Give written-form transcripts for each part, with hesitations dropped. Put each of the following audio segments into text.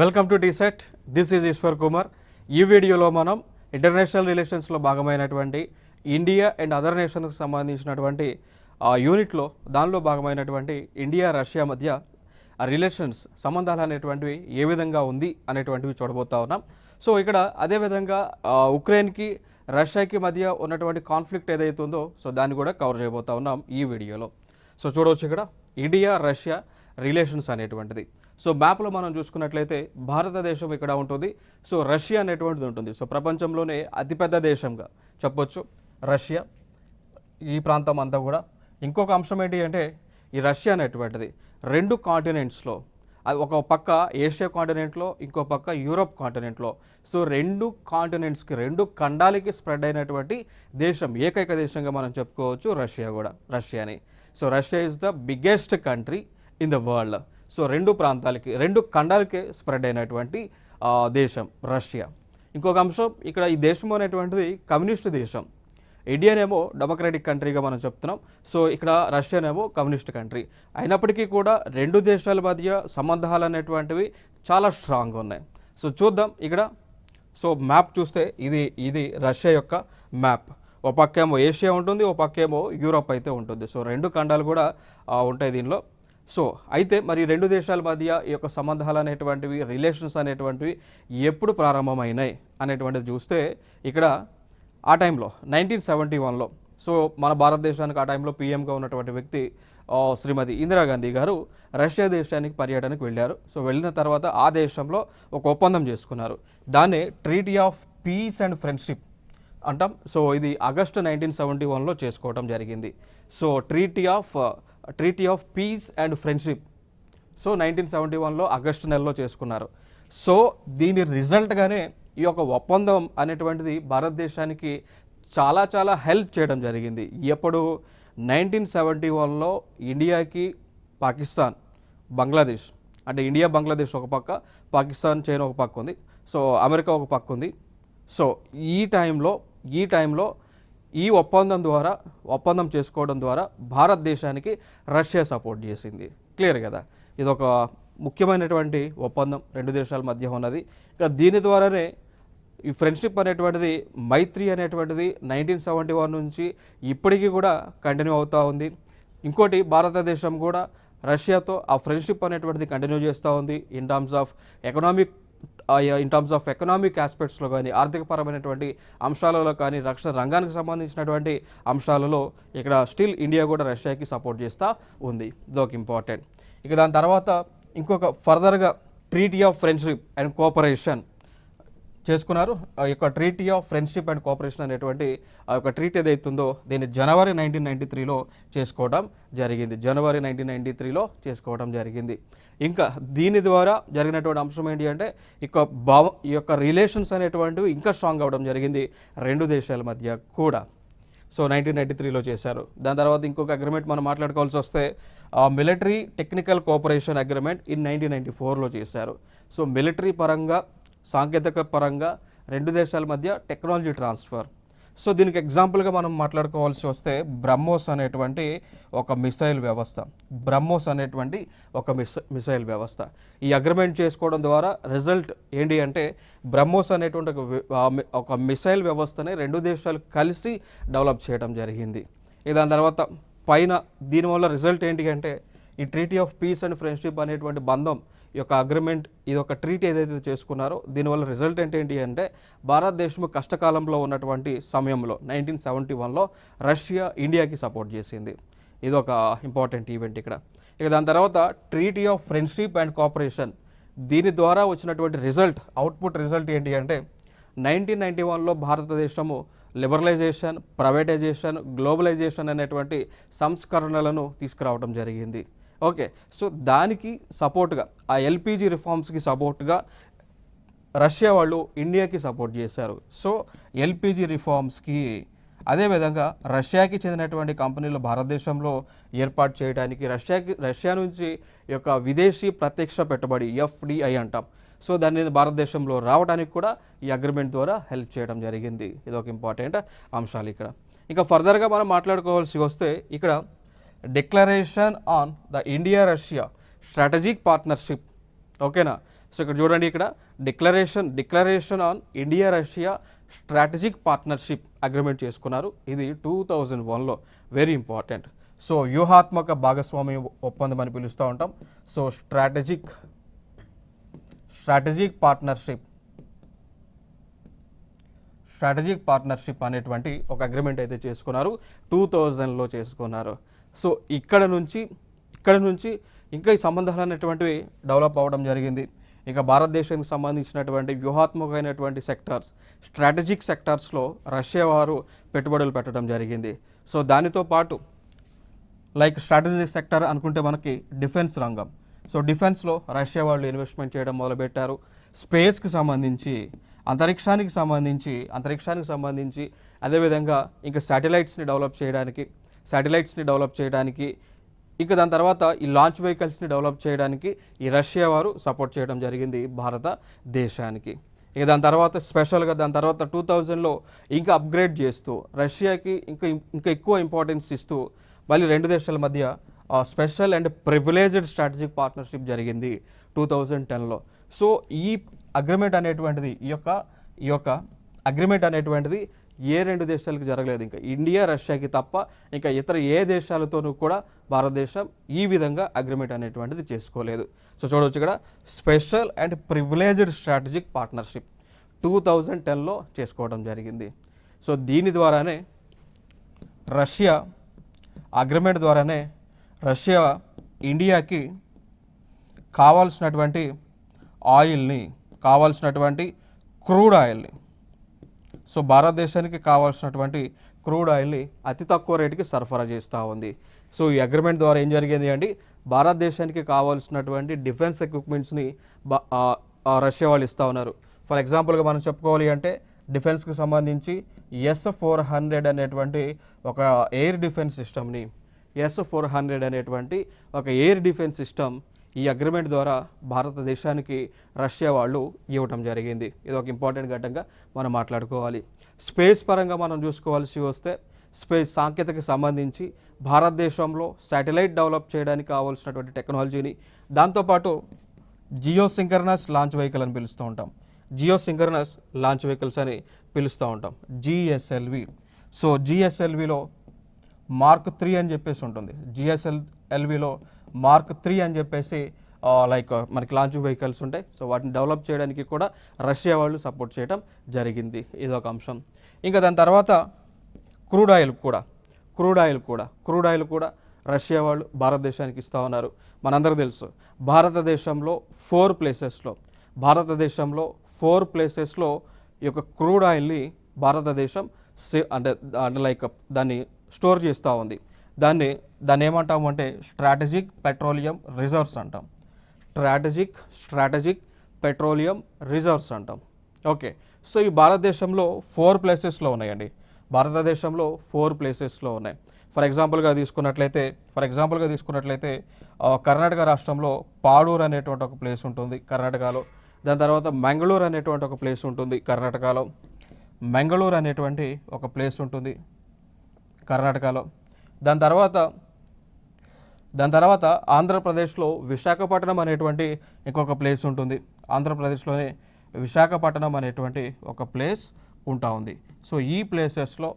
Welcome to TSAT. This is Eshwar Kumar. ఈ వీడియోలో మనం ఇంటర్నేషనల్ రిలేషన్స్లో భాగమైనటువంటి ఇండియా అండ్ అదర్ నేషన్స్కి సంబంధించినటువంటి యూనిట్లో దానిలో భాగమైనటువంటి ఇండియా రష్యా మధ్య రిలేషన్స్ సంబంధాలు అనేటువంటివి ఏ విధంగా ఉంది అనేటువంటివి చూడబోతా ఉన్నాం. సో ఇక్కడ అదేవిధంగా ఉక్రెయిన్కి రష్యాకి మధ్య ఉన్నటువంటి కాన్ఫ్లిక్ట్ ఏదైతే ఉందో సో దాన్ని కూడా కవర్ చేయబోతా ఉన్నాం ఈ వీడియోలో. సో చూడవచ్చు ఇక్కడ ఇండియా రష్యా రిలేషన్స్ అనేటువంటిది. సో మ్యాప్లో మనం చూసుకున్నట్లయితే భారతదేశం ఇక్కడ ఉంటుంది, సో రష్యా అనేటువంటిది ఉంటుంది. సో ప్రపంచంలోనే అతిపెద్ద దేశంగా చెప్పొచ్చు రష్యా, ఈ ప్రాంతం అంతా కూడా. ఇంకొక అంశం ఏంటి అంటే ఈ రష్యా అనేటువంటిది రెండు కాంటినెంట్స్లో, అది ఒక పక్క ఏషియా కాంటినెంట్లో, ఇంకో పక్క యూరోప్ కాంటినెంట్లో, సో రెండు కాంటినెంట్స్కి రెండు ఖండాలకి స్ప్రెడ్ అయినటువంటి దేశం, ఏకైక దేశంగా మనం చెప్పుకోవచ్చు రష్యా కూడా, రష్యాని. So Russia is the biggest country in the world. So రెండు ప్రాంతాలకి రెండు ఖండాలకి స్ప్రెడ్ అయినటువంటి దేశం రష్యా. ఇంకొక అంశం ఇక్కడ ఈ దేశం అనేటువంటిది కమ్యూనిస్ట్ దేశం. ఇండియానేమో డెమోక్రటిక్ కంట్రీగా మనం చెప్తున్నాం, సో ఇక్కడ రష్యానేమో కమ్యూనిస్ట్ కంట్రీ. అయినప్పటికీ కూడా రెండు దేశాల మధ్య సంబంధాలు అనేటువంటివి చాలా స్ట్రాంగ్గా ఉన్నాయి. సో చూద్దాం ఇక్కడ. సో మ్యాప్ చూస్తే ఇది రష్యా యొక్క మ్యాప్. ఒక పక్కేమో ఏషియా ఉంటుంది, ఒక పక్కేమో యూరోప్ అయితే ఉంటుంది. సో రెండు ఖండాలు కూడా ఉంటాయి దీనిలో. సో అయితే మరి రెండు దేశాల మధ్య ఈ యొక్క సంబంధాలు అనేటువంటివి, రిలేషన్స్ అనేటువంటివి ఎప్పుడు ప్రారంభమైనాయి అనేటువంటిది చూస్తే ఇక్కడ ఆ టైంలో 1971లో, సో మన భారతదేశానికి ఆ టైంలో పీఎంగా ఉన్నటువంటి వ్యక్తి శ్రీమతి ఇందిరాగాంధీ గారు రష్యా దేశానికి పర్యటనకు వెళ్ళారు. సో వెళ్ళిన తర్వాత ఆ దేశంలో ఒక ఒప్పందం చేసుకున్నారు. దాన్నే treaty of peace and friendship అంటాం. సో ఇది ఆగస్టు 1971లో చేసుకోవడం జరిగింది. So treaty of peace and friendship so 1971లో ఆగస్టు నెలలో చేసుకున్నారు. సో దీని రిజల్ట్గానే ఈ యొక్క ఒప్పందం అనేటువంటిది భారతదేశానికి చాలా చాలా హెల్ప్ చేయడం జరిగింది. ఎప్పుడు 1971లో ఇండియాకి పాకిస్తాన్, బంగ్లాదేశ్, అంటే ఇండియా బంగ్లాదేశ్ ఒక పక్క, పాకిస్తాన్ చైనా ఒక పక్క ఉంది, సో అమెరికా ఒక పక్క ఉంది. సో ఈ టైంలో ఈ ఒప్పందం చేసుకోవడం ద్వారా భారతదేశానికి రష్యా సపోర్ట్ చేసింది. క్లియర్ కదా, ఇది ఒక ముఖ్యమైనటువంటి ఒప్పందం రెండు దేశాల మధ్య ఉన్నది. ఇక దీని ద్వారానే ఈ ఫ్రెండ్షిప్ అనేటువంటిది, మైత్రి అనేటువంటిది 1971 నుంచి ఇప్పటికీ కూడా కంటిన్యూ అవుతూ ఉంది. ఇంకోటి భారతదేశం కూడా రష్యాతో ఆ ఫ్రెండ్షిప్ అనేటువంటిది కంటిన్యూ చేస్తూ ఉంది ఇన్ టర్మ్స్ ఆఫ్ ఎకనామిక్ ఆస్పెక్ట్స్లో కానీ, ఆర్థికపరమైనటువంటి అంశాలలో కానీ, రక్షణ రంగానికి సంబంధించినటువంటి అంశాలలో ఇక్కడ స్టిల్ ఇండియా కూడా రష్యాకి సపోర్ట్ చేస్తూ ఉంది. ఇదొక ఇంపార్టెంట్. ఇక దాని తర్వాత ఇంకొక ఫర్దర్గా treaty of friendship and cooperation చేసుకున్నారు. ఆ యొక్క treaty of friendship and cooperation అనేటువంటి ఆ యొక్క ట్రీటీ ఏదైతుందో దీన్ని జనవరి 1993లో చేసుకోవడం జరిగింది. ఇంకా దీని ద్వారా జరిగినటువంటి అంశం ఏంటి అంటే ఈ యొక్క రిలేషన్స్ అనేటువంటివి ఇంకా స్ట్రాంగ్ అవ్వడం జరిగింది రెండు దేశాల మధ్య కూడా. సో 1993లో చేశారు. దాని తర్వాత ఇంకొక అగ్రిమెంట్ మనం మాట్లాడుకోవాల్సి వస్తే military technical cooperation agreement in 1994లో చేశారు. సో మిలిటరీ పరంగా, సాంకేతిక పరంగా రెండు దేశాల మధ్య టెక్నాలజీ ట్రాన్స్ఫర్. సో దీనికి ఎగ్జాంపుల్గా మనం మాట్లాడుకోవాల్సి వస్తే బ్రహ్మోస్ అనేటువంటి ఒక మిసైల్ వ్యవస్థ. ఈ అగ్రిమెంట్ చేసుకోవడం ద్వారా రిజల్ట్ ఏంటి అంటే బ్రహ్మోస్ అనేటువంటి ఒక మిసైల్ వ్యవస్థని రెండు దేశాలు కలిసి డెవలప్ చేయడం జరిగింది. దాని తర్వాత దీనివల్ల రిజల్ట్ ఏంటి అంటే ఈ treaty of peace and friendship అనేటువంటి బంధం, ఈ యొక్క అగ్రిమెంట్, ఇది ఒక ట్రీటీ ఏదైతే చేసుకున్నారో దీనివల్ల రిజల్ట్ ఏంటి అంటే భారతదేశం కష్టకాలంలో ఉన్నటువంటి సమయంలో 1971లో రష్యా ఇండియాకి సపోర్ట్ చేసింది. ఇది ఒక ఇంపార్టెంట్ ఈవెంట్ ఇక్కడ. దాని తర్వాత treaty of friendship and cooperation, దీని ద్వారా వచ్చినటువంటి అవుట్పుట్ రిజల్ట్ ఏంటి అంటే 1991లో భారతదేశము లిబరలైజేషన్, ప్రైవేటైజేషన్, గ్లోబలైజేషన్ అనేటువంటి సంస్కరణలను తీసుకురావడం జరిగింది. ఓకే, సో దానికి సపోర్ట్గా, ఆ ఎల్పిజి రిఫార్మ్స్కి సపోర్ట్గా రష్యా వాళ్ళు ఇండియాకి సపోర్ట్ చేశారు. సో ఎల్పిజి రిఫార్మ్స్కి, అదేవిధంగా రష్యాకి చెందినటువంటి కంపెనీలు భారతదేశంలో ఏర్పాటు చేయడానికి రష్యా నుంచి ఈ యొక్క విదేశీ ప్రత్యక్ష పెట్టుబడి ఎఫ్డిఐ అంటాం, సో దాన్ని భారతదేశంలో రావడానికి కూడా ఈ అగ్రిమెంట్ ద్వారా హెల్ప్ చేయడం జరిగింది. ఇది ఒక ఇంపార్టెంట్ అంశాలు ఇక్కడ. ఇంకా ఫర్దర్గా మనం మాట్లాడుకోవాల్సి వస్తే ఇక్కడ declaration on the India Russia strategic partnership. ఓకేనా, సో ఇక్కడ చూడండి, ఇక్కడ declaration on India Russia strategic partnership agreement చేసుకున్నారు. ఇది 2001లో, వెరీ ఇంపార్టెంట్. సో వ్యూహాత్మక భాగస్వామ్య ఒప్పందం అని పిలుస్తూ ఉంటాం. సో స్ట్రాటజిక్ పార్ట్నర్షిప్ అనేటువంటి ఒక అగ్రిమెంట్ అయితే చేసుకున్నారు, 2000లో చేసుకున్నారు. సో ఇక్కడ నుంచి ఇంకా ఈ సంబంధాలు అనేటువంటివి డెవలప్ అవ్వడం జరిగింది. ఇంకా భారతదేశానికి సంబంధించినటువంటి వ్యూహాత్మకమైనటువంటి స్ట్రాటజిక్ సెక్టార్స్లో రష్యా వారు పెట్టుబడులు పెట్టడం జరిగింది. సో దానితో పాటు లైక్ స్ట్రాటజిక్ సెక్టర్ అనుకుంటే మనకి డిఫెన్స్ రంగం. సో డిఫెన్స్లో రష్యా వాళ్ళు ఇన్వెస్ట్మెంట్ చేయడం మొదలుపెట్టారు. స్పేస్కి సంబంధించి, అంతరిక్షానికి సంబంధించి అదేవిధంగా ఇంకా శాటిలైట్స్ని డెవలప్ చేయడానికి ఇంకా దాని తర్వాత ఈ లాంచ్ వెహికల్స్ని డెవలప్ చేయడానికి ఈ రష్యా వారు సపోర్ట్ చేయడం జరిగింది భారతదేశానికి. ఇక దాని తర్వాత 2000లో ఇంకా అప్గ్రేడ్ చేస్తూ రష్యాకి ఇంకా ఎక్కువ ఇంపార్టెన్స్ ఇస్తూ మళ్ళీ రెండు దేశాల మధ్య special and privileged strategic partnership జరిగింది 2010లో. సో ఈ అగ్రిమెంట్ అనేటువంటిది ఈ యొక్క అగ్రిమెంట్ అనేటువంటిది ఏ రెండు దేశాలకు జరగలేదు, ఇంకా ఇండియా రష్యాకి తప్ప ఇంకా ఇతర ఏ దేశాలతోనూ కూడా భారతదేశం ఈ విధంగా అగ్రిమెంట్ అనేటువంటిది చేసుకోలేదు. సో చూడవచ్చు ఇక్కడ special and privileged strategic partnership 2010లో చేసుకోవడం జరిగింది. సో దీని ద్వారానే అగ్రిమెంట్ ద్వారానే రష్యా ఇండియాకి కావాల్సినటువంటి క్రూడ్ ఆయిల్ని, సో భారతదేశానికి కావాల్సినటువంటి క్రూడ్ ఆయిల్ని అతి తక్కువ రేటుకి సరఫరా చేస్తూ ఉంది. సో ఈ అగ్రిమెంట్ ద్వారా ఏం జరిగింది అండి, భారతదేశానికి కావాల్సినటువంటి డిఫెన్స్ ఎక్విప్మెంట్స్ని రష్యా వాళ్ళు ఇస్తూ ఉన్నారు. ఫర్ ఎగ్జాంపుల్గా మనం చెప్పుకోవాలి అంటే డిఫెన్స్కి సంబంధించి S-400 అనేటువంటి ఒక ఎయిర్ డిఫెన్స్ సిస్టమ్ ఈ అగ్రిమెంట్ ద్వారా భారతదేశానికి రష్యా వాళ్ళు ఇవ్వటం జరిగింది. ఇది ఒక ఇంపార్టెంట్ ఘట్టంగా మనం మాట్లాడుకోవాలి. స్పేస్ పరంగా మనం చూసుకోవాల్సి వస్తే స్పేస్ సాంకేతికతకి సంబంధించి భారతదేశంలో శాటిలైట్ డెవలప్ చేయడానికి కావాల్సినటువంటి టెక్నాలజీని, దాంతోపాటు జియోసింక్రనస్ లాంచ్ వెహికల్ అని పిలుస్తూ ఉంటాం, GSLV. సో GSLVలో Mark 3 అని చెప్పేసి ఉంటుంది. GSLVలో Mark 3 అని చెప్పేసి లైక్ మనకి లాంచ్ వెహికల్స్ ఉంటాయి. సో వాటిని డెవలప్ చేయడానికి కూడా రష్యా వాళ్ళు సపోర్ట్ చేయడం జరిగింది. ఇది ఒక అంశం. ఇంకా దాని తర్వాత క్రూడ్ ఆయిల్ కూడా రష్యా వాళ్ళు భారతదేశానికి ఇస్తూ ఉన్నారు. మనందరికీ తెలుసు భారతదేశంలో 4 ప్లేసెస్లో ఈ యొక్క క్రూడ్ ఆయిల్ని భారతదేశం అంటే లైక్ దాన్ని స్టోర్ చేస్తూ ఉంది. దాన్ని ఏమంటాము అంటే స్ట్రాటజిక్ పెట్రోలియం రిజర్వ్స్ అంటాం. ఓకే, సో ఈ భారతదేశంలో 4 ప్లేసెస్లో ఉన్నాయండి. ఫర్ ఎగ్జాంపుల్గా తీసుకున్నట్లయితే కర్ణాటక రాష్ట్రంలో పాడూరు అనేటువంటి ఒక ప్లేస్ ఉంటుంది కర్ణాటకలో. దాని తర్వాత మంగళూరు అనేటువంటి ఒక ప్లేస్ ఉంటుంది కర్ణాటకలో. దాని తర్వాత ఆంధ్రప్రదేశ్లో విశాఖపట్నం అనేటువంటి ఇంకొక ప్లేస్ ఉంటుంది. ఆంధ్రప్రదేశ్లోనే విశాఖపట్నం అనేటువంటి ఒక ప్లేస్ ఉంటా ఉంది. సో ఈ ప్లేసెస్లో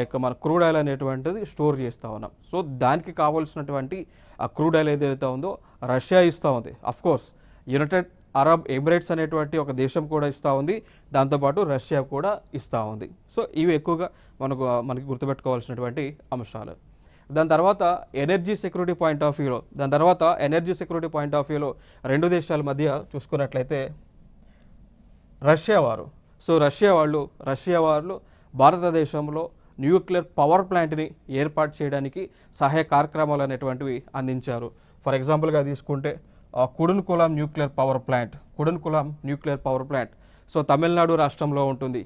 ఇక మన క్రూడ్ ఆయిల్ అనేటువంటిది స్టోర్ చేస్తూ ఉన్నాం. సో దానికి కావాల్సినటువంటి ఆ క్రూడ్ ఆయిల్ ఏదైతే ఉందో రష్యా ఇస్తూ ఉంది. అఫ్కోర్స్ యునైటెడ్ అరబ్ ఎమిరేట్స్ అనేటువంటి ఒక దేశం కూడా ఇస్తూ ఉంది, దాంతోపాటు రష్యా కూడా ఇస్తూ ఉంది. సో ఇవి ఎక్కువగా మనకి గుర్తుపెట్టుకోవాల్సినటువంటి అంశాలు. దాని తర్వాత ఎనర్జీ సెక్యూరిటీ పాయింట్ ఆఫ్ వ్యూలో రెండు దేశాల మధ్య చూసుకున్నట్లయితే రష్యా వాళ్ళు భారతదేశంలో న్యూక్లియర్ పవర్ ప్లాంట్ని ఏర్పాటు చేయడానికి సహాయ కార్యక్రమాలు అనేటువంటివి అందించారు. ఫర్ ఎగ్జాంపుల్గా తీసుకుంటే Kudankulam nuclear power plant so Tamil Nadu రాష్ట్రంలో ఉంటుంది.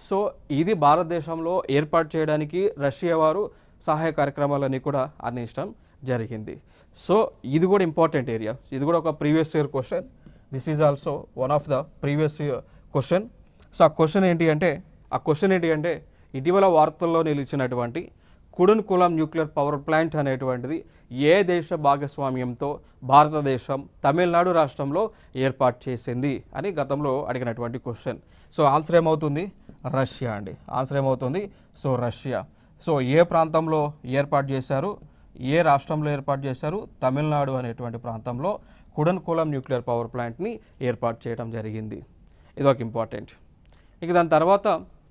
సో ఇది భారతదేశంలో ఏర్పాటు చేయడానికి రష్యా వారు సహాయ కార్యక్రమాలన్నీ కూడా అందించడం జరిగింది. సో ఇది కూడా ఇంపార్టెంట్ ఏరియా, ఇది కూడా ఒక previous year question. This is also one of the previous year question. So ఆ క్వశ్చన్ ఏంటి అంటే ఇటీవల వార్తల్లో నిలిచినటువంటి కుడన్కులం న్యూక్లియర్ పవర్ ప్లాంట్ అనేటువంటిది ఏ దేశ భాగస్వామ్యంతో భారతదేశం తమిళనాడు రాష్ట్రంలో ఏర్పాటు చేసింది అని గతంలో అడిగినటువంటి క్వశ్చన్. సో ఆన్సర్ ఏమవుతుంది? రష్యా అండి. ఆన్సర్ ఏమవుతుంది? So Russia. సో ఏ ప్రాంతంలో ఏర్పాటు చేశారు? ఏ రాష్ట్రంలో ఏర్పాటు చేశారు? తమిళనాడు అనేటువంటి ప్రాంతంలో కుడన్కులం న్యూక్లియర్ పవర్ ప్లాంట్ని ఏర్పాటు చేయడం జరిగింది. ఇదొక ఇంపార్టెంట్. ఇక దాని తర్వాత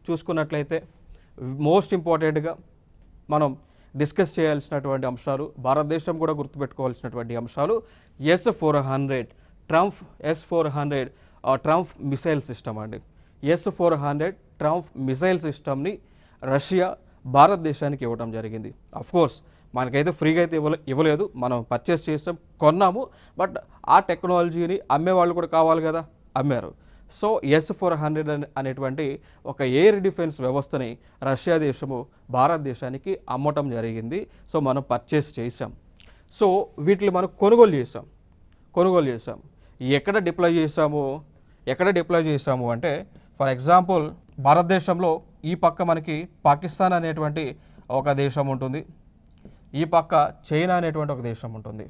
చూసుకున్నట్లయితే మోస్ట్ ఇంపార్టెంట్గా మనం డిస్కస్ చేయాల్సినటువంటి అంశాలు, భారతదేశం కూడా గుర్తుపెట్టుకోవాల్సినటువంటి అంశాలు S-400 ట్రంప్ మిసైల్ సిస్టమ్ అండి. S-400 ట్రంప్ మిసైల్ సిస్టమ్ని రష్యా భారతదేశానికి ఇవ్వడం జరిగింది. అఫ్కోర్స్ మనకైతే ఫ్రీగా అయితే ఇవ్వలేదు, మనం పర్చేస్ చేసాం, కొన్నాము. బట్ ఆ టెక్నాలజీని అమ్మేవాళ్ళు కూడా కావాలి కదా, అమ్మారు. సో S-400 అనేటువంటి ఒక ఎయిర్ డిఫెన్స్ వ్యవస్థని రష్యా దేశము భారతదేశానికి అమ్మటం జరిగింది. సో మనం పర్చేస్ చేసాం. సో వీటిని మనం కొనుగోలు చేసాం. ఎక్కడ డిప్లాయ్ చేసాము అంటే, ఫర్ ఎగ్జాంపుల్ భారతదేశంలో ఈ పక్క మనకి పాకిస్తాన్ అనేటువంటి ఒక దేశం ఉంటుంది, ఈ పక్క చైనా అనేటువంటి ఒక దేశం ఉంటుంది.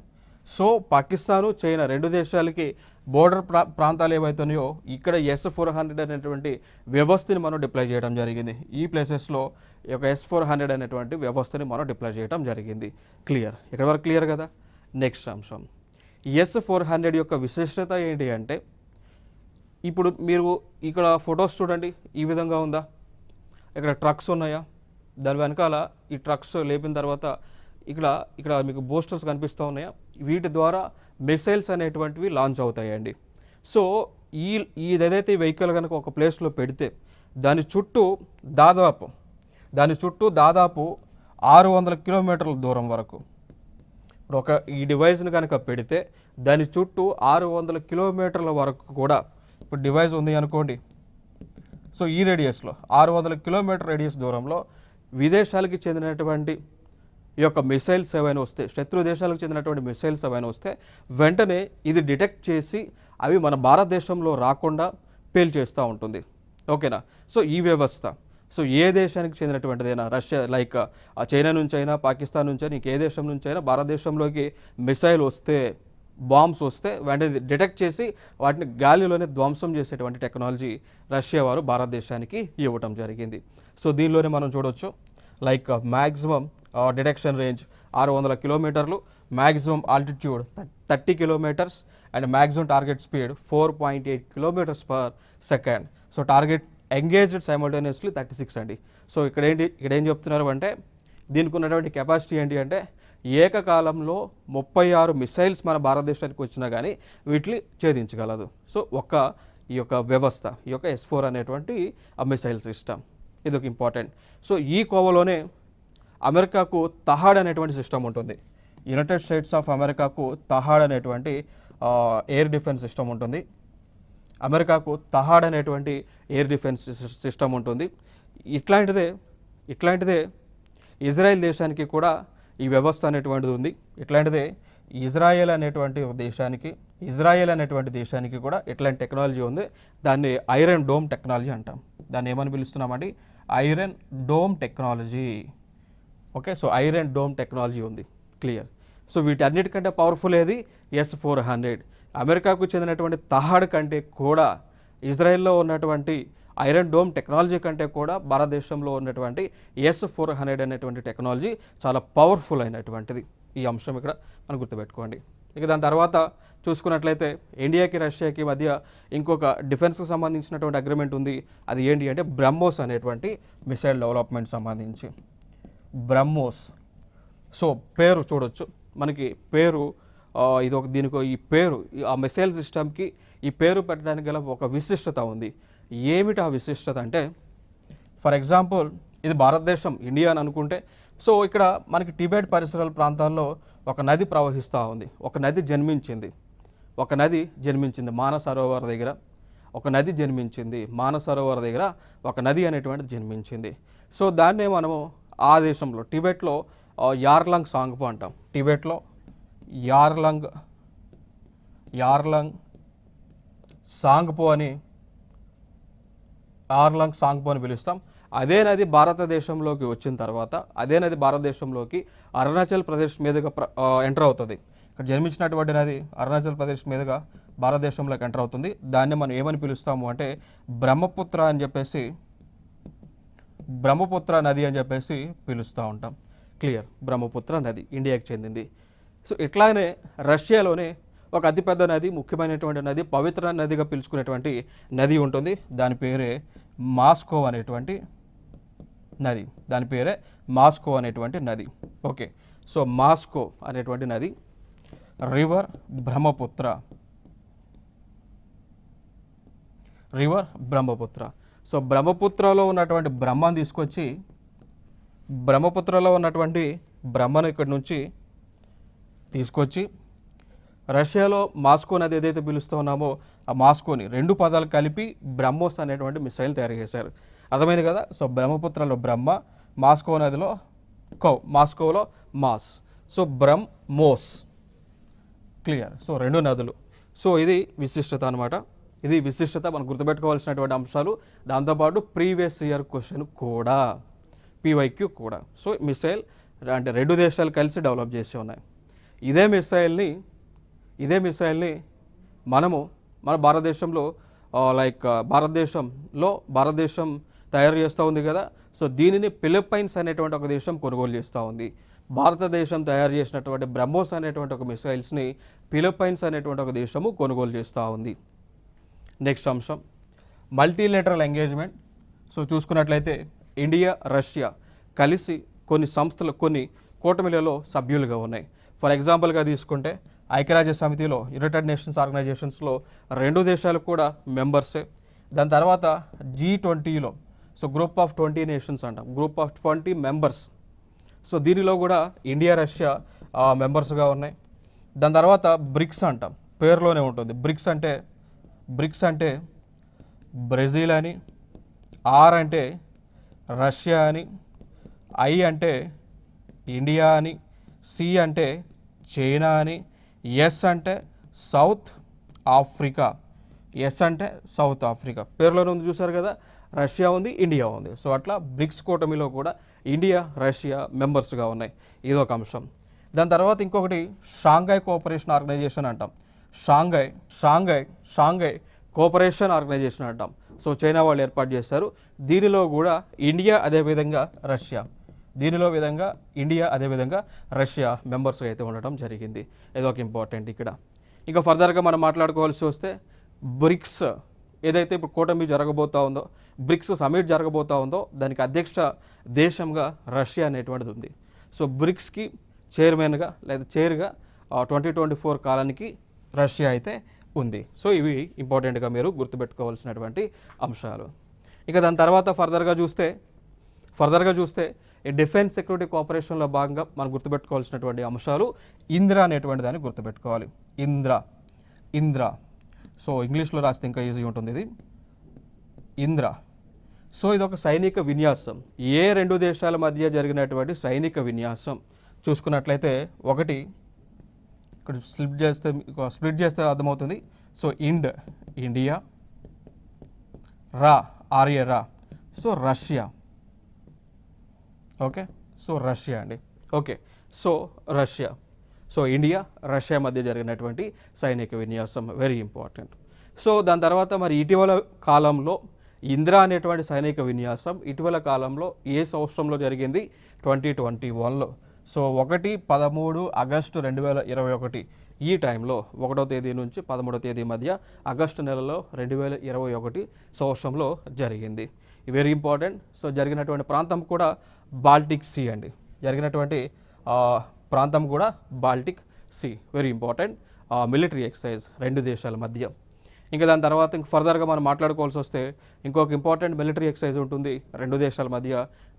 సో పాకిస్తాను, చైనా రెండు దేశాలకి బోర్డర్ ప్రాంతాలు ఏవైతున్నాయో ఇక్కడ S-400 అనేటువంటి వ్యవస్థని మనం డిప్లాయ్ చేయడం జరిగింది. ఈ ప్లేసెస్లో ఈ యొక్క S-400 అనేటువంటి వ్యవస్థని మనం డిప్లాయ్ చేయడం జరిగింది. క్లియర్? ఇక్కడ వరకు క్లియర్ కదా. నెక్స్ట్ అంశం, S-400 యొక్క విశిష్టత ఏంటి అంటే, ఇప్పుడు మీరు ఇక్కడ ఫొటోస్ చూడండి, ఈ విధంగా ఉందా? ఇక్కడ ట్రక్స్ ఉన్నాయా? దాని వెనకాల ఈ ట్రక్స్ లేపిన తర్వాత ఇక్కడ మీకు బూస్టర్స్ కనిపిస్తూ ఉన్నాయా? వీటి ద్వారా మిసైల్స్ అనేటువంటివి లాంచ్ అవుతాయండి. సో ఏదైతే ఈ వెహికల్ కనుక ఒక ప్లేస్లో పెడితే దాని చుట్టూ దాదాపు 600 కిలోమీటర్ల దూరం వరకు ఇప్పుడు ఈ డివైస్ని కనుక పెడితే దాని చుట్టూ 600 కిలోమీటర్ల వరకు కూడా, ఇప్పుడు డివైస్ ఉంది అనుకోండి, సో ఈ రేడియస్లో 600 కిలోమీటర్ రేడియస్ దూరంలో విదేశాలకి చెందినటువంటి ఈ యొక్క మిసైల్స్ ఏవైనా వస్తే, శత్రు దేశాలకు చెందినటువంటి మిసైల్స్ ఏవైనా వస్తే వెంటనే ఇది డిటెక్ట్ చేసి అవి మన భారతదేశంలో రాకుండా పేల్చేస్తూ ఉంటుంది. ఓకేనా? సో ఈ వ్యవస్థ, సో ఏ దేశానికి చెందినటువంటిదైనా, రష్యా లైక్ చైనా నుంచైనా, పాకిస్తాన్ నుంచైనా, ఇంకే దేశం నుంచైనా భారతదేశంలోకి మిసైల్ వస్తే, బాంబ్స్ వస్తే వెంటనే డిటెక్ట్ చేసి వాటిని గాలిలోనే ధ్వంసం చేసేటువంటి టెక్నాలజీ రష్యా వారు భారతదేశానికి ఇవ్వటం జరిగింది. సో దీనిలోనే మనం చూడవచ్చు, లైక్ మ్యాక్సిమం డిటెక్షన్ రేంజ్ 600 కిలోమీటర్లు, maximum altitude 30 kilometres and maximum target speed 4.8 kilometres per second. So target engaged simultaneously 36 అండి. సో ఇక్కడ ఏం చెప్తున్నారు అంటే, దీనికి ఉన్నటువంటి కెపాసిటీ ఏంటి అంటే, ఏకకాలంలో 36 మిసైల్స్ మన భారతదేశానికి వచ్చినా కానీ వీటిని ఛేదించగలదు. సో ఈ యొక్క వ్యవస్థ, ఈ యొక్క S-4 అనేటువంటి మిసైల్ సిస్టమ్, ఇది ఒక ఇంపార్టెంట్. సో ఈ కోవలోనే అమెరికాకు తహాడ్ అనేటువంటి సిస్టమ్ ఉంటుంది. యునైటెడ్ స్టేట్స్ ఆఫ్ అమెరికాకు తహాడ్ అనేటువంటి ఎయిర్ డిఫెన్స్ సిస్టమ్ ఉంటుంది. అమెరికాకు తహాడ్ అనేటువంటి ఎయిర్ డిఫెన్స్ సిస్టమ్ ఉంటుంది. ఇట్లాంటిదే ఇజ్రాయెల్ దేశానికి కూడా ఈ వ్యవస్థ అనేటువంటిది ఉంది. ఇట్లాంటిదే ఇజ్రాయెల్ అనేటువంటి దేశానికి కూడా ఇట్లాంటి టెక్నాలజీ ఉంది. దాన్ని ఐరన్ డోమ్ టెక్నాలజీ అంటాం. దాన్ని ఏమని పిలుస్తున్నామండి? Iron dome technology. Okay, so iron dome technology ఉంది. క్లియర్? సో వీటన్నిటికంటే పవర్ఫుల్ ఏది? S-400. అమెరికాకు చెందినటువంటి తహాడ్ కంటే కూడా, ఇజ్రాయెల్లో ఉన్నటువంటి ఐరన్ డోమ్ టెక్నాలజీ కంటే కూడా భారతదేశంలో ఉన్నటువంటి S-400 అనేటువంటి టెక్నాలజీ చాలా పవర్ఫుల్ అయినటువంటిది. ఈ అంశం ఇక్కడ మనం గుర్తుపెట్టుకోండి. ఇక దాని తర్వాత చూసుకున్నట్లయితే ఇండియాకి రష్యాకి మధ్య ఇంకొక డిఫెన్స్కి సంబంధించినటువంటి అగ్రిమెంట్ ఉంది. అది ఏంటి అంటే బ్రహ్మోస్ అనేటువంటి మిసైల్ డెవలప్మెంట్ సంబంధించి. బ్రహ్మోస్, సో పేరు చూడొచ్చు మనకి, పేరు దీనికి ఈ పేరు, ఆ మిసైల్ సిస్టమ్కి ఈ పేరు పెట్టడానికి గల ఒక విశిష్టత ఉంది. ఏమిటి ఆ విశిష్టత అంటే, ఫర్ ఎగ్జాంపుల్ ఇది భారతదేశం, ఇండియా అని అనుకుంటే, సో ఇక్కడ మనకి టిబెట్ పరిసరాల ప్రాంతాల్లో ఒక నది ప్రవహిస్తూ ఉంది. ఒక నది జన్మించింది మానసరోవర్ దగ్గర. ఒక నది అనేటువంటిది జన్మించింది. సో దాన్నే మనము ఆ దేశంలో టిబెట్లో యార్లంగ్ సాంగ్పో అంటాం. టిబెట్లో యార్లంగ్ సాంగ్పో అని పిలుస్తాం. అదే నది భారతదేశంలోకి వచ్చిన తర్వాత అదే నది భారతదేశంలోకి అరుణాచల్ ప్రదేశ్ మీదుగా ఎంటర్ అవుతుంది. ఇక్కడ జన్మించినటువంటి నది అరుణాచల్ ప్రదేశ్ మీదుగా భారతదేశంలోకి ఎంటర్ అవుతుంది. దాన్ని మనం ఏమని పిలుస్తాము అంటే బ్రహ్మపుత్ర అని చెప్పేసి, బ్రహ్మపుత్ర నది అని చెప్పేసి పిలుస్తూ ఉంటాం. క్లియర్, బ్రహ్మపుత్ర నది ఇండియాకి చెందింది. సో ఇట్లానే రష్యాలోనే ఒక అతిపెద్ద నది, ముఖ్యమైనటువంటి నది, పవిత్ర నదిగా పిలుచుకునేటువంటి నది ఉంటుంది. దాని పేరే మాస్కో అనేటువంటి నది. దాని పేరే మాస్కో అనేటువంటి నది. ఓకే, సో మాస్కో అనేటువంటి నది, river Brahmaputra, river Brahmaputra. So బ్రహ్మపుత్రలో ఉన్నటువంటి బ్రహ్మను తీసుకొచ్చి, బ్రహ్మపుత్రలో ఉన్నటువంటి బ్రహ్మను ఇక్కడి నుంచి తీసుకొచ్చి రష్యాలో మాస్కో నది ఏదైతే పిలుస్తూ ఉన్నామో ఆ మాస్కోని 2 పదాలు కలిపి బ్రహ్మోస్ అనేటువంటి మిసైల్ తయారు చేశారు. అర్థమైంది కదా. సో బ్రహ్మపుత్రలో బ్రహ్మ, మాస్కో నదిలో మాస్కోలో Mos. So BrahMos. Clear. So 2 నదులు. సో ఇది విశిష్టత అనమాట. ఇది విశిష్టత, మనం గుర్తుపెట్టుకోవాల్సినటువంటి అంశాలు. దాంతోపాటు ప్రీవియస్ ఇయర్ క్వశ్చన్ కూడా, పీవైక్యూ కూడా. సో మిసైల్ అంటే 2 దేశాలు కలిసి డెవలప్ చేసి ఉన్నాయి. ఇదే మిసైల్ని మనము మన భారతదేశంలో భారతదేశం తయారు చేస్తూ ఉంది కదా. సో దీనిని ఫిలిప్పైన్స్ అనేటువంటి ఒక దేశం కొనుగోలు చేస్తూ ఉంది. భారతదేశం తయారు చేసినటువంటి బ్రహ్మోస్ అనేటువంటి ఒక మిసైల్స్ని ఫిలిప్పైన్స్ అనేటువంటి ఒక దేశము కొనుగోలు చేస్తూ ఉంది. నెక్స్ట్ అంశం మల్టీలేటరల్ ఎంగేజ్మెంట్. సో చూసుకున్నట్లయితే ఇండియా, రష్యా కలిసి కొన్ని సంస్థలు, కొన్ని కూటమిలలో సభ్యులుగా ఉన్నాయి. ఫర్ ఎగ్జాంపుల్గా తీసుకుంటే ఐక్యరాజ్య సమితిలో, యునైటెడ్ నేషన్స్ ఆర్గనైజేషన్స్లో 2 దేశాలు కూడా మెంబర్సే. దాని తర్వాత G20లో, సో గ్రూప్ ఆఫ్ 20 నేషన్స్ అంటాం, గ్రూప్ ఆఫ్ 20 మెంబర్స్. సో దీనిలో కూడా ఇండియా, రష్యా మెంబర్స్గా ఉన్నాయి. దాని తర్వాత బ్రిక్స్ అంటాం, పేరులోనే ఉంటుంది. బ్రిక్స్ అంటే బ్రెజిల్ అని, ఆర్ అంటే రష్యా అని, ఐ అంటే ఇండియా అని, సి అంటే చైనా అని, ఎస్ అంటే సౌత్ ఆఫ్రికా. పేరులోనే ఉంది, చూసారు కదా. రష్యా ఉంది, ఇండియా ఉంది. సో అట్లా బ్రిక్స్ కూటమిలో కూడా ఇండియా, రష్యా మెంబర్స్గా ఉన్నాయి. ఇదొక అంశం. దాని తర్వాత ఇంకొకటి షాంఘై కోఆపరేషన్ ఆర్గనైజేషన్ అంటాం. షాంఘై కోఆపరేషన్ ఆర్గనైజేషన్ అంటాం. సో చైనా వాళ్ళు ఏర్పాటు చేస్తారు. దీనిలో కూడా ఇండియా, అదేవిధంగా రష్యా మెంబర్స్గా అయితే ఉండటం జరిగింది. ఇదొక ఇంపార్టెంట్ ఇక్కడ. ఇంకా ఫర్దర్గా మనం మాట్లాడుకోవాల్సి వస్తే బ్రిక్స్ ఏదైతే ఇప్పుడు కూటమి జరగబోతా ఉందో, బ్రిక్స్ సమిట్ జరగబోతా ఉందో, దానికి అధ్యక్ష దేశంగా రష్యా అనేటువంటిది ఉంది. సో బ్రిక్స్కి చైర్మన్గా లేదా చైర్గా 2024 కాలానికి రష్యా అయితే ఉంది. సో ఇవి ఇంపార్టెంట్గా మీరు గుర్తుపెట్టుకోవాల్సినటువంటి అంశాలు. ఇక దాని తర్వాత ఫర్దర్గా చూస్తే ఈ డిఫెన్స్ సెక్యూరిటీ కోఆపరేషన్లో భాగంగా మనం గుర్తుపెట్టుకోవాల్సినటువంటి అంశాలు ఇంద్ర అనేటువంటి దాన్ని గుర్తుపెట్టుకోవాలి. ఇంద్ర. సో ఇంగ్లీష్లో రాస్తే ఇంకా ఈజీ ఉంటుంది ఇది. ఇంద్ర. సో ఇది ఒక సైనిక విన్యాసం. ఏ 2 దేశాల మధ్య జరిగినటువంటి సైనిక విన్యాసం చూసుకున్నట్లయితే, ఒకటి ఇక్కడ స్ప్లిట్ చేస్తే అర్థమవుతుంది. సో ఇండియా, రా. So Russia. Okay, so Russia అండి. Okay, so Russia. So India, Russia మధ్య జరిగినటువంటి సైనిక విన్యాసం వెరీ ఇంపార్టెంట్. సో దాని తర్వాత మరి ఇటీవల కాలంలో ఇంద్ర అనేటువంటి సైనిక విన్యాసం ఇటీవల కాలంలో ఏ సంవత్సరంలో జరిగింది? 2021లో. సో 1-13 ఆగస్టు 2021 ఈ టైంలో 1వ తేదీ నుంచి 13వ తేదీ మధ్య ఆగస్టు నెలలో 2021 సంవత్సరంలో జరిగింది. Very important. సో జరిగినటువంటి ప్రాంతం కూడా బాల్టిక్ సీ అండి. జరిగినటువంటి ప్రాంతం కూడా Baltic sea. Very important military exercise 2 దేశాల మధ్య. ఇంకా దాని తర్వాత ఇంక ఫర్దర్గా మనం మాట్లాడుకోవాల్సి వస్తే ఇంకొక ఇంపార్టెంట్ మిలిటరీ ఎక్సర్సైజ్ ఉంటుంది 2 దేశాల మధ్య.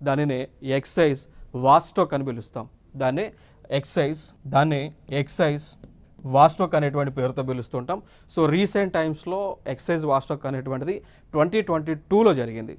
దానినే ఎక్సైజ్ వాస్టోక్ అని పిలుస్తాం. దాన్ని ఎక్సైజ్ వాస్టోక్ అనేటువంటి పేరుతో పిలుస్తుంటాం. సో రీసెంట్ టైమ్స్లో ఎక్సైజ్ వాస్టోక్ అనేటువంటిది 2022లో జరిగింది.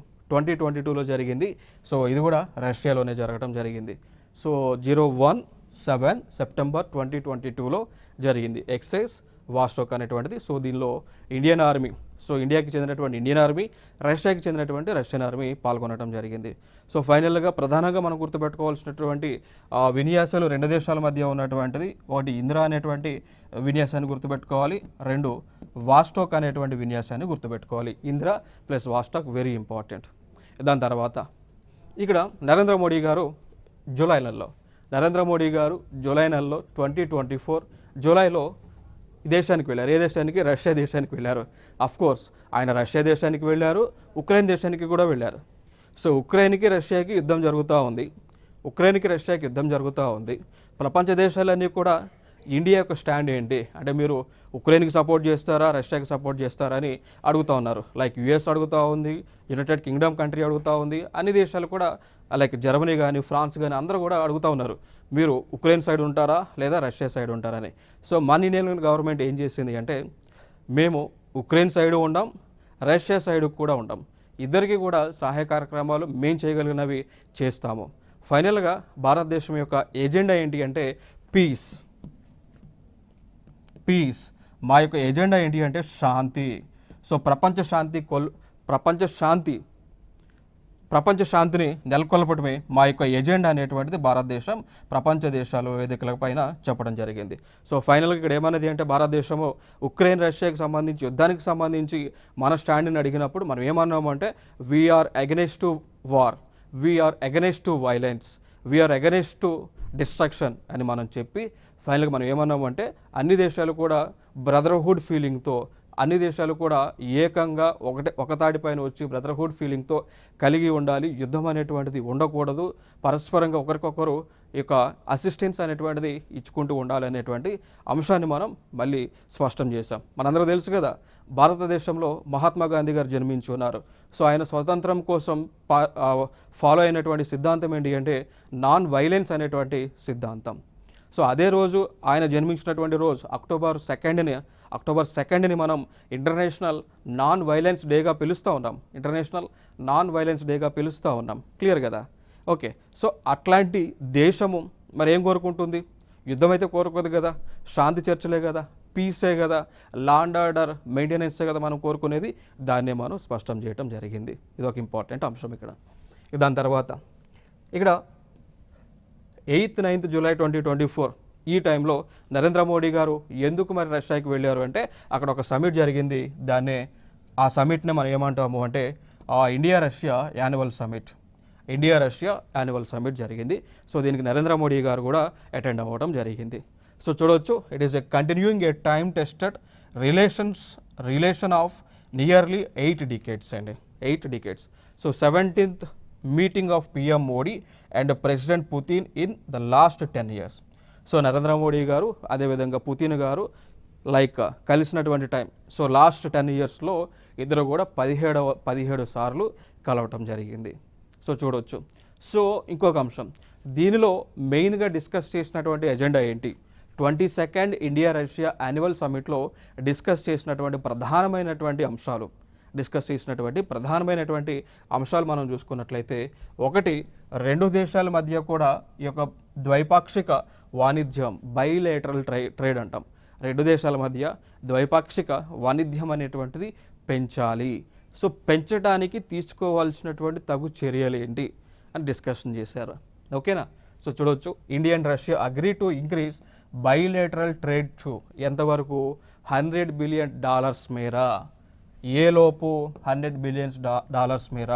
సో ఇది కూడా రష్యాలోనే జరగడం జరిగింది. సో 017 సెప్టెంబర్ 2022లో జరిగింది ఎక్సైజ్ వాస్టోక్ అనేటువంటిది. సో దీనిలో ఇండియన్ ఆర్మీ, సో ఇండియాకి చెందినటువంటి ఇండియన్ ఆర్మీ, రష్యాకి చెందినటువంటి రష్యన్ ఆర్మీ పాల్గొనడం జరిగింది. సో ఫైనల్గా ప్రధానంగా మనం గుర్తుపెట్టుకోవాల్సినటువంటి విన్యాసాలు రెండు దేశాల మధ్య ఉన్నటువంటిది, ఒకటి ఇందిరా అనేటువంటి విన్యాసాన్ని గుర్తుపెట్టుకోవాలి, రెండు వాస్టోక్ అనేటువంటి విన్యాసాన్ని గుర్తుపెట్టుకోవాలి. Indra plus Vostok very important. దాని తర్వాత ఇక్కడ నరేంద్ర మోడీ గారు జూలై నెలలో 2024 జూలైలో దేశానికి వెళ్ళారు. ఏ దేశానికి? రష్యా దేశానికి వెళ్ళారు. కోర్స్ ఆయన రష్యా దేశానికి వెళ్ళారు, ఉక్రెయిన్ దేశానికి కూడా వెళ్ళారు. సో ఉక్రెయిన్కి రష్యాకి యుద్ధం జరుగుతూ ఉంది. ప్రపంచ దేశాలన్నీ కూడా ఇండియా యొక్క స్టాండ్ ఏంటి అంటే, మీరు ఉక్రెయిన్కి సపోర్ట్ చేస్తారా, రష్యాకి సపోర్ట్ చేస్తారా అని అడుగుతూ ఉన్నారు. లైక్ యుఎస్ అడుగుతూ ఉంది, యునైటెడ్ కింగ్డమ్ కంట్రీ అడుగుతూ ఉంది, అన్ని దేశాలు కూడా లైక్ జర్మనీ కానీ ఫ్రాన్స్ కానీ అందరూ కూడా అడుగుతూ ఉన్నారు, మీరు ఉక్రెయిన్ సైడ్ ఉంటారా లేదా రష్యా సైడ్ ఉంటారని. సో మన ఇండియన్ గవర్నమెంట్ ఏం చేసింది అంటే, మేము ఉక్రెయిన్ సైడ్ ఉండం, రష్యా సైడ్ కూడా ఉండం, ఇద్దరికి కూడా సహాయ కార్యక్రమాలు మేము చేయగలిగినవి చేస్తాము. ఫైనల్గా భారతదేశం యొక్క ఎజెండా ఏంటి అంటే పీస్. మా యొక్క ఎజెండా ఏంటి అంటే శాంతి. సో ప్రపంచ శాంతిని నెలకొల్పడమే మా యొక్క ఎజెండా అనేటువంటిది భారతదేశం ప్రపంచ దేశాలు వేదికల పైన చెప్పడం జరిగింది. సో ఫైనల్గా ఇక్కడ ఏమన్నది అంటే, భారతదేశము ఉక్రెయిన్ రష్యాకి సంబంధించి యుద్ధానికి సంబంధించి మన స్టాండ్ని అడిగినప్పుడు మనం ఏమన్నాము అంటే, we're against to war, we're against to violence, we're against to destruction అని మనం చెప్పి ఫైనల్గా మనం ఏమన్నామంటే, అన్ని దేశాలు కూడా బ్రదర్హుడ్ ఫీలింగ్తో, అన్ని దేశాలు కూడా ఏకంగా ఒక తాటిపైన వచ్చి బ్రదర్హుడ్ ఫీలింగ్తో కలిగి ఉండాలి, యుద్ధం అనేటువంటిది ఉండకూడదు, పరస్పరంగా ఒకరికొకరు యొక్క అసిస్టెన్స్ అనేటువంటిది ఇచ్చుకుంటూ ఉండాలి అనేటువంటి అంశాన్ని మనం మళ్ళీ స్పష్టం చేశాం. మనందరూ తెలుసు కదా, భారతదేశంలో మహాత్మా గాంధీ గారు జన్మించి ఉన్నారు. సో ఆయన స్వతంత్రం కోసం ఫాలో అయినటువంటి సిద్ధాంతం ఏంటి అంటే నాన్ వైలెన్స్ అనేటువంటి సిద్ధాంతం. సో అదే రోజు ఆయన జన్మించినటువంటి రోజు అక్టోబర్ 2ని మనం ఇంటర్నేషనల్ నాన్ వైలెన్స్ డేగా పిలుస్తూ ఉన్నాం. క్లియర్ కదా? ఓకే. సో అట్లాంటి దేశము మరి ఏం కోరుకుంటుంది? యుద్ధం అయితే కోరుకోదు కదా, శాంతి చర్చలే కదా, పీసే కదా, లా అండ్ ఆర్డర్ మెయింటెనెన్సే కదా మనం కోరుకునేది. దాన్నే మనం స్పష్టం చేయడం జరిగింది. ఇది ఒక ఇంపార్టెంట్ అంశం ఇక్కడ. దాని తర్వాత ఇక్కడ 8th 9th జూలై 2024 ఈ టైంలో నరేంద్ర మోడీ గారు ఎందుకు మరి రష్యాకి వెళ్ళారు అంటే, అక్కడ ఒక సమిట్ జరిగింది. ఆ సమిట్ని మనం ఏమంటాము అంటే ఇండియా రష్యా యాన్యువల్ సమిట్ జరిగింది. సో దీనికి నరేంద్ర మోడీ గారు కూడా అటెండ్ అవ్వడం జరిగింది. సో చూడవచ్చు, it is continuing A time tested relation of nearly 8 decades అండి, 8 decades. So 17th meeting of PM Modi and president Putin in the last 10 years. So Narendra Modi గారు అదేవిధంగా పుతిన్ గారు కలిసినటువంటి టైం, సో లాస్ట్ 10 yearsలో ఇద్దరు కూడా 17 సార్లు కలవటం జరిగింది. సో చూడవచ్చు. సో ఇంకొక అంశం, దీనిలో మెయిన్గా డిస్కస్ చేసినటువంటి ఎజెండా ఏంటి? 22nd ఇండియా రష్యా యాన్యువల్ సమిట్లో డిస్కస్ చేసినటువంటి ప్రధానమైనటువంటి అంశాలు మనం చూసుకున్నట్లయితే, ఒకటి, రెండు దేశాల మధ్య కూడా ఈ యొక్క ద్వైపాక్షిక వాణిజ్యం, బైలేటరల్ ట్రేడ్ అంటాం, రెండు దేశాల మధ్య ద్వైపాక్షిక వాణిజ్యం అనేటువంటిది పెంచాలి. సో పెంచడానికి తీసుకోవాల్సినటువంటి తగు చర్యలు ఏంటి అని డిస్కషన్ చేశారు. ఓకేనా? సో చూడవచ్చు, India and Russia agree to increase bilateral trade to ఎంతవరకు? $100 billion మేర. ఏ లోపు? $100 billion మేర.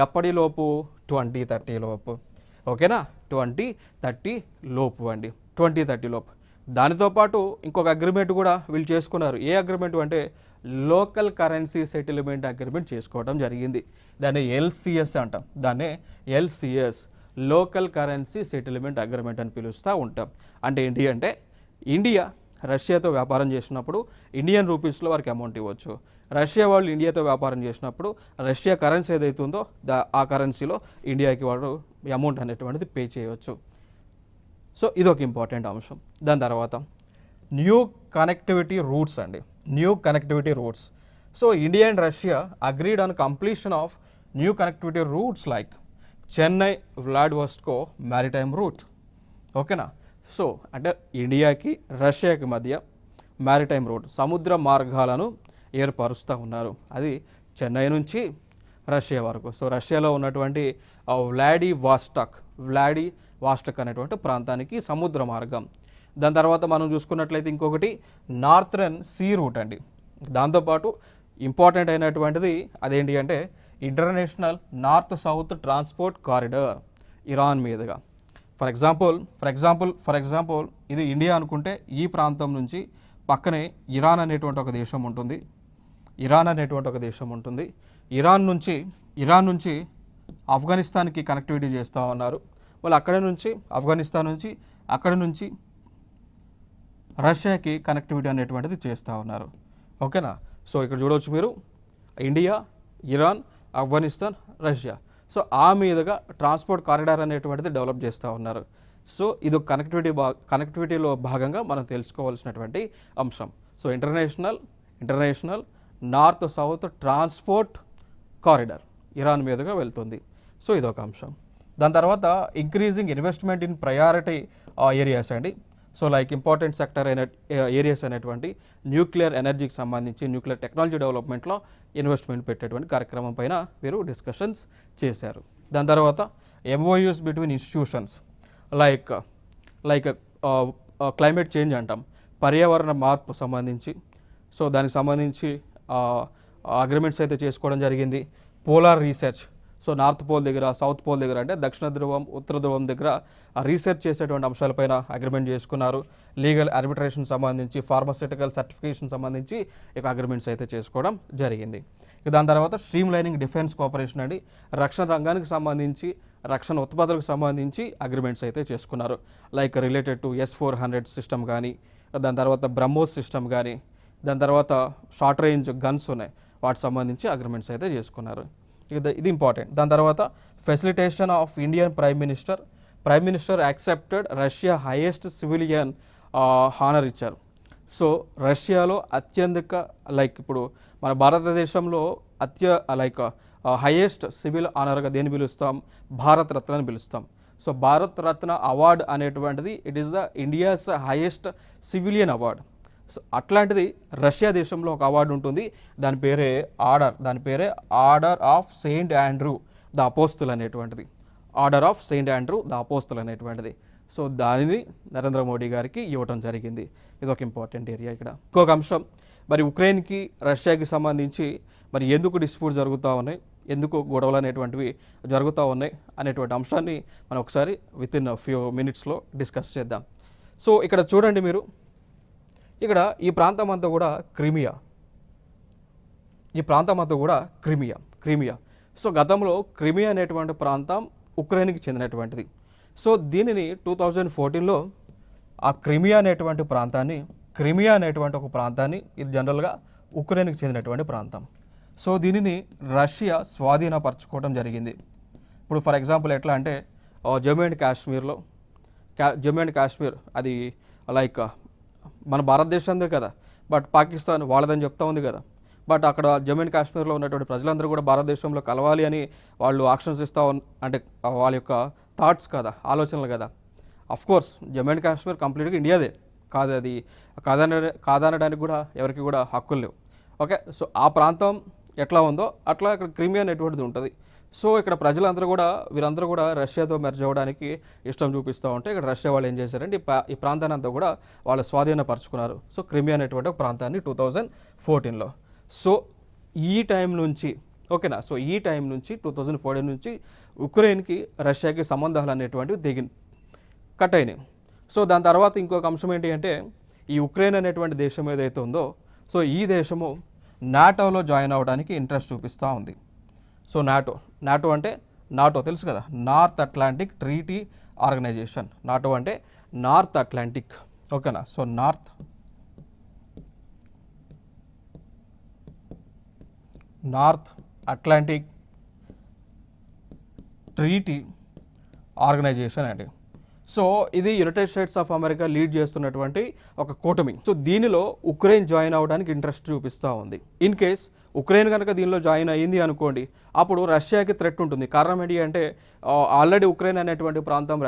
ఎప్పటిలోపు? 2030 లోపు. ఓకేనా? 2030 లోపు అండి, 2030 లోపు. దానితో పాటు ఇంకొక అగ్రిమెంట్ కూడా వీళ్ళు చేసుకున్నారు. ఏ అగ్రిమెంట్ అంటే లోకల్ కరెన్సీ సెటిల్మెంట్ అగ్రిమెంట్ చేసుకోవడం జరిగింది. దాన్ని LCS అంటాం. లోకల్ కరెన్సీ సెటిల్మెంట్ అగ్రిమెంట్ అని పిలుస్తూ ఉంటాం. అంటే ఏంటి అంటే, ఇండియా రష్యాతో వ్యాపారం చేసినప్పుడు ఇండియన్ రూపీస్లో వారికి అమౌంట్ ఇవ్వచ్చు. రష్యా వాళ్ళు ఇండియాతో వ్యాపారం చేసినప్పుడు రష్యా కరెన్సీ ఏదైతే ఉందో ఆ కరెన్సీలో ఇండియాకి వాడు అమౌంట్ అనేటువంటిది పే చేయవచ్చు. సో ఇది ఒక ఇంపార్టెంట్ అంశం. దాని తర్వాత new connectivity routes. So India and Russia agreed on completion of new connectivity routes like Chennai Vladivostok maritime route. ఓకేనా? సో అంటే ఇండియాకి రష్యాకి మధ్య మ్యారిటైమ్ రోడ్, సముద్ర మార్గాలను ఏర్పరుస్తూ ఉన్నారు. అది చెన్నై నుంచి రష్యా వరకు. సో రష్యాలో ఉన్నటువంటి వ్లాడివాస్టాక్ అనేటువంటి ప్రాంతానికి సముద్ర మార్గం. దాని తర్వాత మనం చూసుకున్నట్లయితే ఇంకొకటి నార్థరన్ సీ రూట్ అండి. దాంతోపాటు ఇంపార్టెంట్ అయినటువంటిది అదేంటి అంటే international north south transport corridor Iran మీదుగా. ఫర్ ఎగ్జాంపుల్ ఇది ఇండియా అనుకుంటే ఈ ప్రాంతం నుంచి పక్కనే ఇరాన్ అనేటువంటి ఒక దేశం ఉంటుంది. ఇరాన్ నుంచి ఆఫ్ఘనిస్తాన్కి కనెక్టివిటీ చేస్తూ ఉన్నారు. వాళ్ళు ఆఫ్ఘనిస్తాన్ నుంచి అక్కడి నుంచి రష్యాకి కనెక్టివిటీ అనేటువంటిది చేస్తూ ఉన్నారు. ఓకేనా. సో ఇక్కడ చూడవచ్చు మీరు India, Iran, Afghanistan, Russia. So ఆ మీదుగా ట్రాన్స్పోర్ట్ కారిడార్ అనేటువంటిది డెవలప్ చేస్తూ ఉన్నారు. సో ఇది కనెక్టివిటీలో భాగంగా మనం తెలుసుకోవాల్సినటువంటి అంశం. So international north south transport corridor Iran మీదుగా వెళ్తుంది. సో ఇదొక అంశం. దాని తర్వాత increasing investment in priority areas అండి. So like important sector areas అనేటువంటి న్యూక్లియర్ ఎనర్జీకి సంబంధించి న్యూక్లియర్ టెక్నాలజీ డెవలప్మెంట్లో ఇన్వెస్ట్మెంట్ పెట్టేటువంటి కార్యక్రమం పైన వీరు డిస్కషన్స్ చేశారు. దాని తర్వాత MoUs between institutions like climate change అంటాం, పర్యావరణ మార్పు సంబంధించి. సో దానికి సంబంధించి అగ్రిమెంట్స్ అయితే చేసుకోవడం జరిగింది. Polar research, so north pole దగ్గర, సౌత్ పోల్ దగ్గర అంటే దక్షిణ ధ్రువం, ఉత్తర ధ్రువం దగ్గర రీసెర్చ్ చేసేటువంటి అంశాలపైన అగ్రిమెంట్ చేసుకున్నారు. లీగల్ ఆర్బిట్రేషన్ సంబంధించి, ఫార్మాస్యూటికల్ సర్టిఫికేషన్ సంబంధించి ఇక అగ్రిమెంట్స్ అయితే చేసుకోవడం జరిగింది. దాని తర్వాత స్ట్రీమ్ లైనింగ్ డిఫెన్స్ కోఆపరేషన్ అండి, రక్షణ రంగానికి సంబంధించి, రక్షణ ఉత్పత్తులకు సంబంధించి అగ్రిమెంట్స్ అయితే చేసుకున్నారు. Like related to S-400 system కానీ, దాని తర్వాత బ్రహ్మోస్ సిస్టమ్ కానీ, దాని తర్వాత షార్ట్ రేంజ్ గన్స్ ఉన్నాయి, వాటికి సంబంధించి అగ్రిమెంట్స్ అయితే చేసుకున్నారు. ఇది ఇంపార్టెంట్. దాని తర్వాత facilitation of Indian prime minister accepted Russia highest civilian honour ఇచ్చారు. సో రష్యాలో అత్యధిక ఇప్పుడు మన భారతదేశంలో హైయెస్ట్ సివిల్ ఆనర్గా దేన్ని పిలుస్తాం? భారత్ రత్న అని పిలుస్తాం. సో భారత్ రత్న అవార్డ్ అనేటువంటిది it is the India's highest civilian award. So అట్లాంటిది రష్యా దేశంలో ఒక అవార్డు ఉంటుంది, దాని పేరే order of Saint Andrew the apostle అనేటువంటిది. సో దానిని నరేంద్ర మోడీ గారికి ఇవ్వటం జరిగింది. ఇది ఒక ఇంపార్టెంట్ ఏరియా. ఇక్కడ ఇంకొక అంశం, మరి ఉక్రెయిన్కి రష్యాకి సంబంధించి మరి ఎందుకు డిస్ప్యూట్ జరుగుతూ ఉన్నాయి, ఎందుకు గొడవలు అనేటువంటివి జరుగుతూ ఉన్నాయి అనేటువంటి అంశాన్ని మనం ఒకసారి విత్ ఇన్ ఫ్యూ మినిట్స్లో డిస్కస్ చేద్దాం. సో ఇక్కడ చూడండి మీరు, ఇక్కడ ఈ ప్రాంతం అంతా కూడా క్రిమియా. సో గతంలో క్రిమియా అనేటువంటి ప్రాంతం ఉక్రెయిన్కి చెందినటువంటిది. సో దీనిని 2014లో ఆ క్రిమియా అనేటువంటి ఒక ప్రాంతాన్ని ఇది జనరల్గా ఉక్రెయిన్కి చెందినటువంటి ప్రాంతం. సో దీనిని రష్యా స్వాధీనపరచుకోవడం జరిగింది. ఇప్పుడు ఫర్ ఎగ్జాంపుల్ ఎట్లా అంటే జమ్మూ అండ్ కాశ్మీర్ అది మన భారతదేశందే కదా, బట్ పాకిస్తాన్ వాళ్ళదని చెప్తా ఉంది కదా. బట్ అక్కడ జమ్మూ అండ్ కాశ్మీర్లో ఉన్నటువంటి ప్రజలందరూ కూడా భారతదేశంలో కలవాలి అని వాళ్ళు ఆక్షన్స్ అంటే వాళ్ళ యొక్క థాట్స్ కదా, ఆలోచనలు కదా. అఫ్కోర్స్ జమ్మూ అండ్ కాశ్మీర్ కంప్లీట్గా ఇండియాదే కాదు, అది కాదనడానికి కూడా ఎవరికి కూడా హక్కులు లేవు. ఓకే. సో ఆ ప్రాంతం ఎట్లా ఉందో అట్లా ఇక్కడ క్రిమియా అనేటువంటిది ఉంటుంది. సో ఇక్కడ వీరందరూ కూడా రష్యాతో మెర్జ్ అవ్వడానికి ఇష్టం చూపిస్తూ ఉంటే ఇక్కడ రష్యా వాళ్ళు ఏం చేశారంటే ఈ ప్రాంతాన్ని అంతా కూడా వాళ్ళు స్వాధీనపరుచుకున్నారు. సో క్రిమియా అనేటువంటి ఒక ప్రాంతాన్ని 2014లో. సో ఈ టైం నుంచి 2014 నుంచి ఉక్రెయిన్కి రష్యాకి సంబంధాలు అనేటువంటివి కట్ అయినాయి. సో దాని తర్వాత ఇంకొక అంశం ఏంటి అంటే ఈ ఉక్రెయిన్ అనేటువంటి దేశం ఏదైతే ఉందో, సో ఈ దేశము నాటోలో జాయిన్ అవ్వడానికి ఇంట్రెస్ట్ చూపిస్తూ ఉంది. సో నాటో అంటే తెలుసు కదా, North Atlantic Treaty Organization. NATO అంటే నార్త్ అట్లాంటిక్, ఓకేనా. So North Atlantic Treaty Organization అండి. సో ఇది United States of America lead చేస్తున్నటువంటి ఒక కూటమి. సో దీనిలో ఉక్రెయిన్ జాయిన్ అవ్వడానికి ఇంట్రెస్ట్ చూపిస్తూ ఉంది. ఇన్ కేస్ ఉక్రెయిన్ కనుక దీనిలో జాయిన్ అయ్యింది అనుకోండి, అప్పుడు రష్యాకి థ్రెట్ ఉంటుంది. కారణం ఏంటి అంటే ఆల్రెడీ ఉక్రెయిన్ అనేటువంటి ప్రాంతం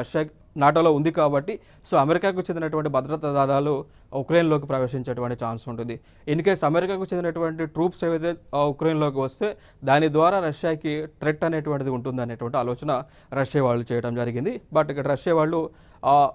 నాటోలో ఉంది కాబట్టి సో అమెరికాకు చెందినటువంటి భద్రతా దళాలు ఉక్రెయిన్లోకి ప్రవేశించేటువంటి ఛాన్స్ ఉంటుంది. ఇన్ కేస్ అమెరికాకు చెందినటువంటి ట్రూప్స్ ఏవైతే ఉక్రెయిన్లోకి వస్తే దాని ద్వారా రష్యాకి థ్రెట్ అనేటువంటిది ఉంటుంది అనేటువంటి ఆలోచన రష్యా వాళ్ళు చేయడం జరిగింది. బట్ ఇక్కడ రష్యా వాళ్ళు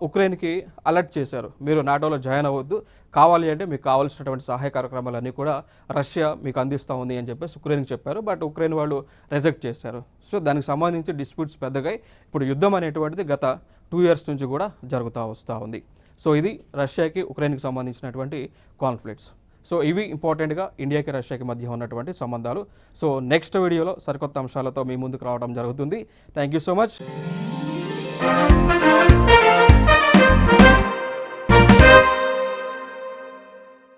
ఉక్రెయిన్కి అలర్ట్ చేశారు, మీరు నాటోలో జాయిన్ అవ్వద్దు, కావాలి అంటే మీకు కావాల్సినటువంటి సహాయ కార్యక్రమాలన్నీ కూడా రష్యా మీకు అందిస్తూ ఉంది అని చెప్పేసి ఉక్రెయిన్కి చెప్పారు. బట్ ఉక్రెయిన్ వాళ్ళు రిజెక్ట్ చేశారు. సో దానికి సంబంధించి డిస్ప్యూట్స్ పెద్దగా ఇప్పుడు యుద్ధం అనేటువంటిది గత 2 years నుంచి కూడా జరుగుతూ వస్తూ ఉంది. సో ఇది రష్యాకి ఉక్రెయిన్కి సంబంధించినటువంటి కాన్ఫ్లిక్ట్స్. సో ఇవి ఇంపార్టెంట్గా ఇండియాకి రష్యాకి మధ్య ఉన్నటువంటి సంబంధాలు. సో నెక్స్ట్ వీడియోలో సరికొత్త అంశాలతో మీ ముందుకు రావడం జరుగుతుంది. Thank you so much.